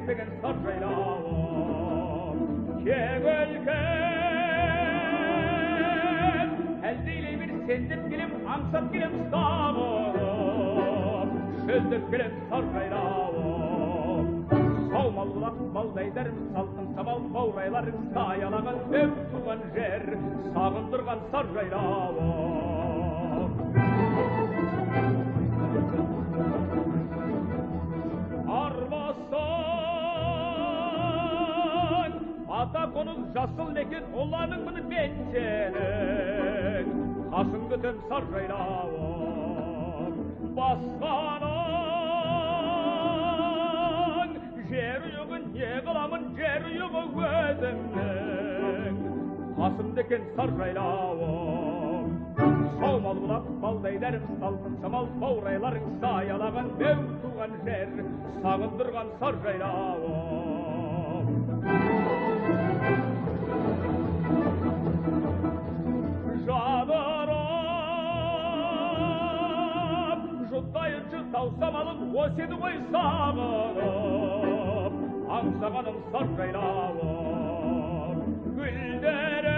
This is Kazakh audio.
кетпеген сар жайлауым кең өлкем әлдейлей бір сендеп келем аңсап келем сағынып шөлдеп келем сар жайлауым саумалдылап балдайдарым салқын самал баурайларың саялаған өң туған жер сағындырған сар жайлауым арбасан ата қоныс жасыл мекен ұланың міне пенсенің қасын күтем сар жайлауым басқаның жер үйігін не қыламын жер үйігі өзімнің қасымда екен сар жайлауым саумалдылап балдайдарым салқын самал баурайларың саялаған өң туған жер сағындырған сар жайлауым жадырап жұттайыншы тау самалын осы еді ғой сағынып аңсағаным сар жайлауым гүлдері